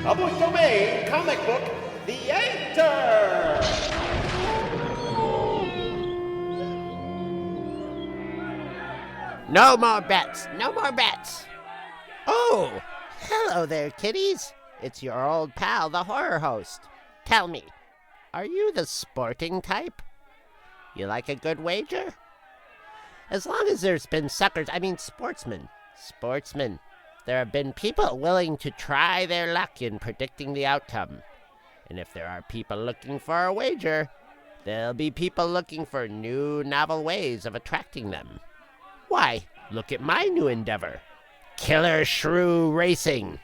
Public domain comic book theater. No more bets. No more bets. Oh, hello there, kiddies. It's your old pal, the horror host. Tell me, are you the sporting type? You like a good wager? As long as there's been sportsmen. There have been people willing to try their luck in predicting the outcome. And if there are people looking for a wager, there'll be people looking for new, novel ways of attracting them. Why, look at my new endeavor, Killer Shrew Racing.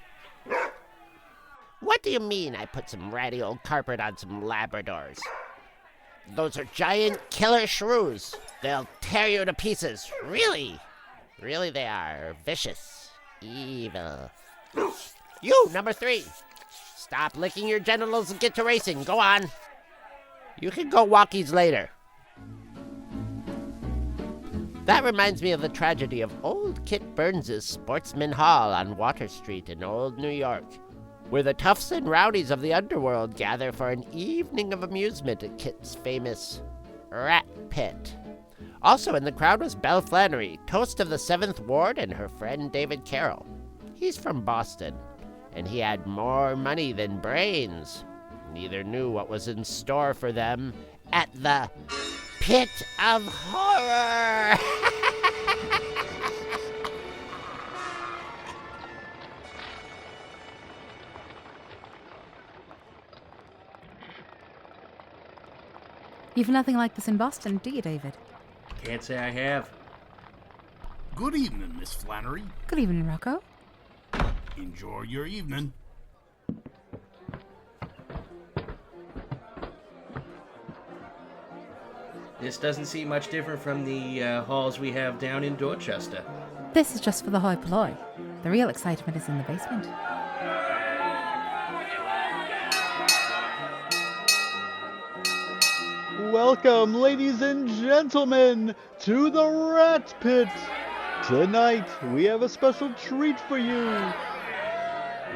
What do you mean I put some ratty old carpet on some Labradors? Those are giant killer shrews. They'll tear you to pieces. Really they are. Vicious. Evil. You, number 3. Stop licking your genitals and get to racing. Go on. You can go walkies later. That reminds me of the tragedy of old Kit Burns' Sportsman Hall on Water Street in old New York, where the toughs and rowdies of the underworld gather for an evening of amusement at Kit's famous rat pit. Also in the crowd was Belle Flannery, toast of the 7th Ward, and her friend David Carroll. He's from Boston, and he had more money than brains. Neither knew what was in store for them at the Pit of Horror. You've nothing like this in Boston, do you, David? Can't say I have. Good evening, Miss Flannery. Good evening, Rocco. Enjoy your evening. This doesn't seem much different from the halls we have down in Dorchester. This is just for the high polloi. The real excitement is in the basement. Welcome, ladies and gentlemen, to the Rat Pit. Tonight, we have a special treat for you.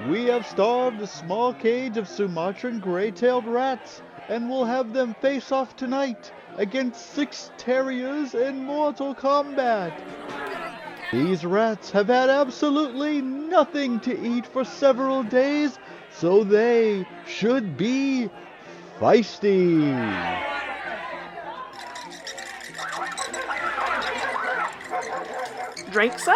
We have starved a small cage of Sumatran gray-tailed rats, and we'll have them face off tonight against 6 terriers in mortal combat. These rats have had absolutely nothing to eat for several days, so they should be feisty. Drink, sir?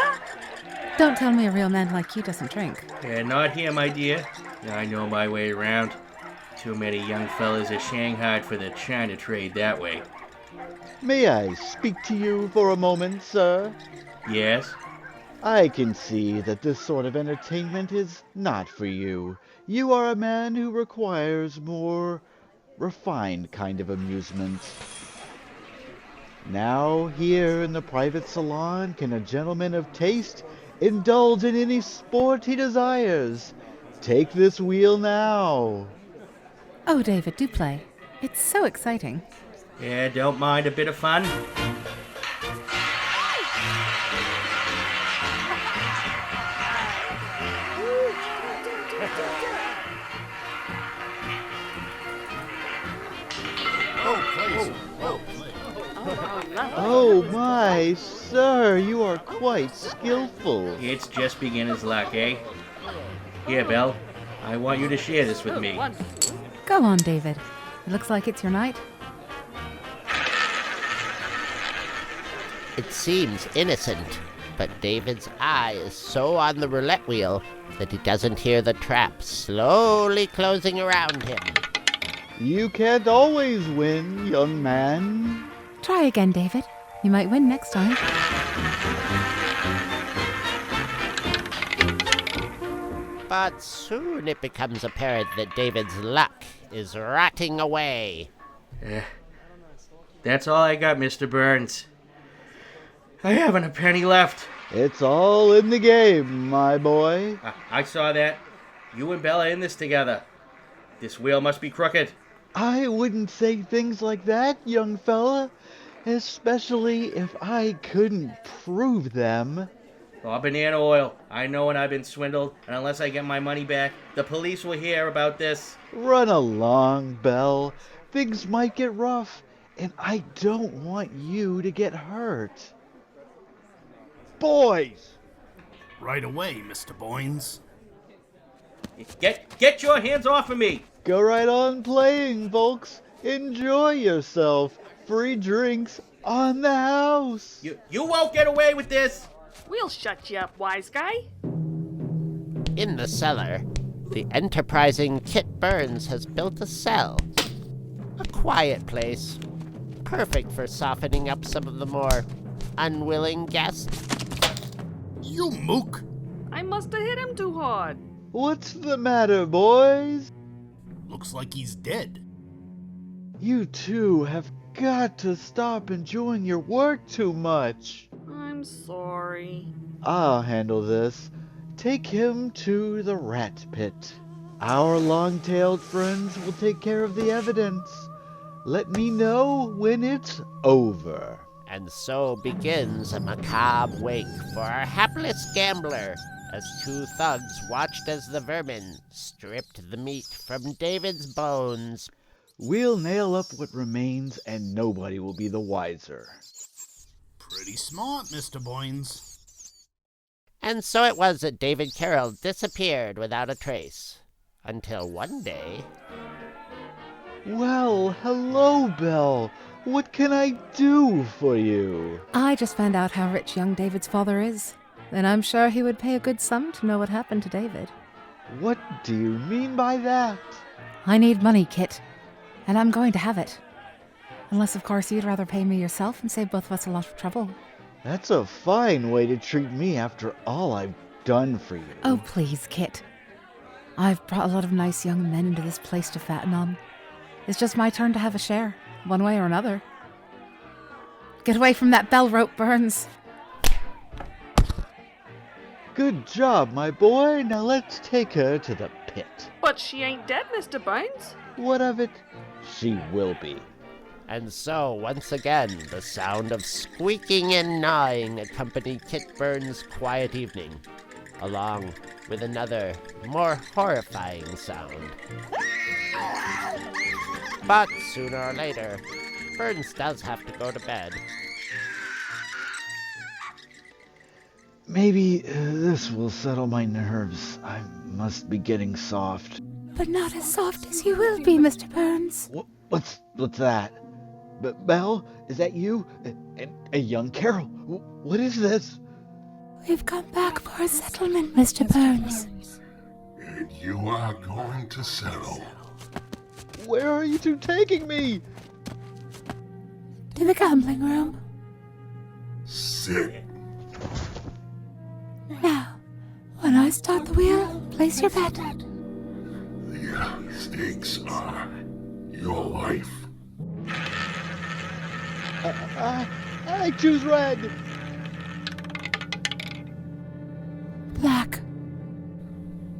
Don't tell me a real man like you doesn't drink. Not here, my dear. I know my way around. Too many young fellas are shanghaied for the China trade that way. May I speak to you for a moment, sir? Yes? I can see that this sort of entertainment is not for you. You are a man who requires more refined kind of amusement. Now, here in the private salon, can a gentleman of taste indulge in any sport he desires? Take this wheel now. Oh, David, do play. It's so exciting. Yeah, don't mind a bit of fun. Oh my, sir, you are quite skillful. It's just beginner's luck, eh? Here, Belle. I want you to share this with me. Go on, David. It looks like it's your night. It seems innocent, but David's eye is so on the roulette wheel that he doesn't hear the trap slowly closing around him. You can't always win, young man. Try again, David. You might win next time. But soon it becomes apparent that David's luck is rotting away. That's all I got, Mr. Burns. I haven't a penny left. It's all in the game, my boy. I saw that. You and Bella in this together. This wheel must be crooked. I wouldn't say things like that, young fella. Especially if I couldn't prove them. Oh, banana oil. I know when I've been swindled, and unless I get my money back, the police will hear about this. Run along, Belle. Things might get rough, and I don't want you to get hurt. Boys! Right away, Mr. Boynes. Get your hands off of me! Go right on playing, folks. Enjoy yourself. Free drinks on the house. You won't get away with this! We'll shut you up, wise guy. In the cellar, the enterprising Kit Burns has built a cell. A quiet place, perfect for softening up some of the more unwilling guests. You mook! I must have hit him too hard. What's the matter, boys? Looks like he's dead. You two have got to stop enjoying your work too much. I'm sorry. I'll handle this. Take him to the rat pit. Our long-tailed friends will take care of the evidence. Let me know when it's over. And so begins a macabre wake for our hapless gambler, as two thugs watched as the vermin stripped the meat from David's bones. We'll nail up what remains and nobody will be the wiser. Pretty smart, Mr. Boynes. And so it was that David Carroll disappeared without a trace. Until one day... Well, hello, Belle. What can I do for you? I just found out how rich young David's father is. And I'm sure he would pay a good sum to know what happened to David. What do you mean by that? I need money, Kit. And I'm going to have it. Unless, of course, you'd rather pay me yourself and save both of us a lot of trouble. That's a fine way to treat me after all I've done for you. Oh, please, Kit. I've brought a lot of nice young men into this place to fatten on. It's just my turn to have a share, one way or another. Get away from that bell rope, Burns. Good job, my boy. Now let's take her to the pit. But she ain't dead, Mr. Bones. What of it? She will be. And so, once again, the sound of squeaking and gnawing accompanied Kit Burns' quiet evening, along with another, more horrifying sound. But sooner or later, Burns does have to go to bed. Maybe this will settle my nerves. I must be getting soft. But not as soft as you will be, Mr. Burns. What's that? Belle, is that you? A young Carol? What is this? We've come back for a settlement, Mr. Burns. And you are going to settle. Where are you two taking me? To the gambling room. Sit. Now, when I start the wheel, place your bet. The stakes are your life. I choose red. Black.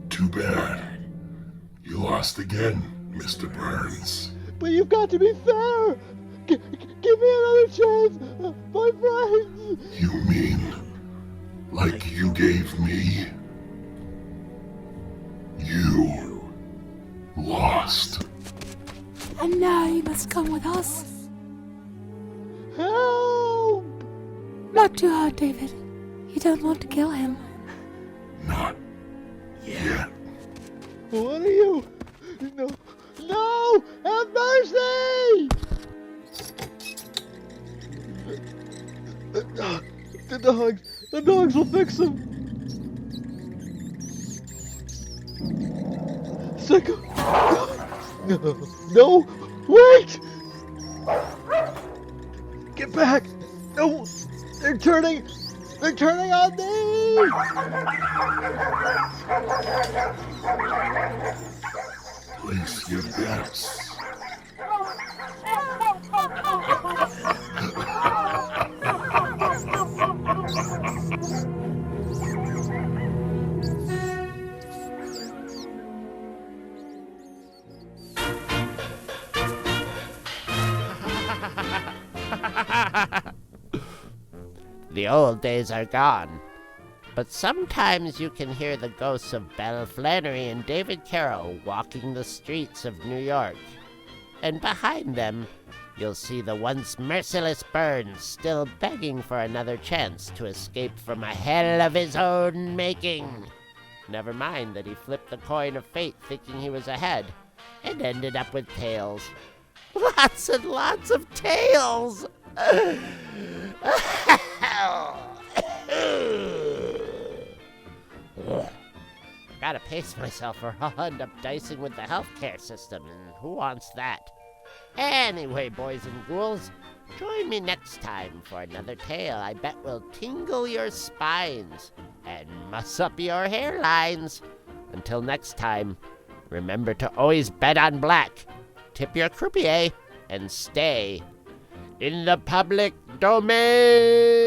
Too bad. You lost again, Mr. Burns. But you've got to be fair. Give me another chance, my friends. You mean like you gave me? You lost. And now you must come with us. Help! Not too hard, David. You don't want to kill him. Not yet. What are you? No! No! Have mercy! The dogs will fix him. Sicko! No! Wait! Get back! No! They're turning on me! Place your bets. The old days are gone, but sometimes you can hear the ghosts of Belle Flannery and David Carroll walking the streets of New York. And behind them, you'll see the once merciless Burns still begging for another chance to escape from a hell of his own making. Never mind that he flipped the coin of fate thinking he was ahead, and ended up with tails. Lots and lots of tails! Gotta pace myself or I'll end up dicing with the healthcare system, and who wants that? Anyway, boys and ghouls, join me next time for another tale I bet will tingle your spines and muss up your hairlines. Until next time, remember to always bet on black, tip your croupier, and stay in the public domain.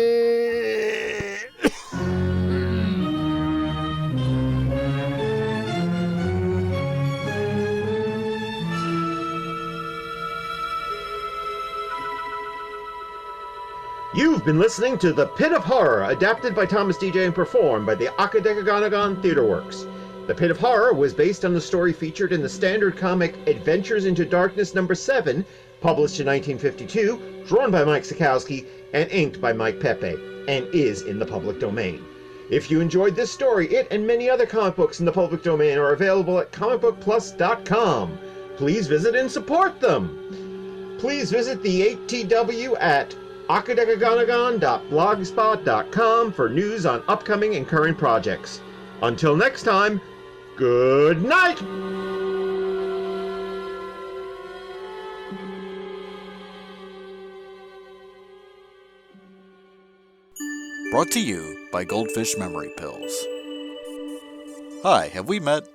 You've been listening to The Pit of Horror, adapted by Thomas DJ and performed by the Akadekaganagon Theater Works. The Pit of Horror was based on the story featured in the standard comic Adventures into Darkness number 7, published in 1952, drawn by Mike Sikowski, and inked by Mike Pepe, and is in the public domain. If you enjoyed this story, it and many other comic books in the public domain are available at comicbookplus.com. Please visit and support them! Please visit the 8TW at akadekaganagon.blogspot.com for news on upcoming and current projects. Until next time, good night! Brought to you by Goldfish Memory Pills. Hi, have we met?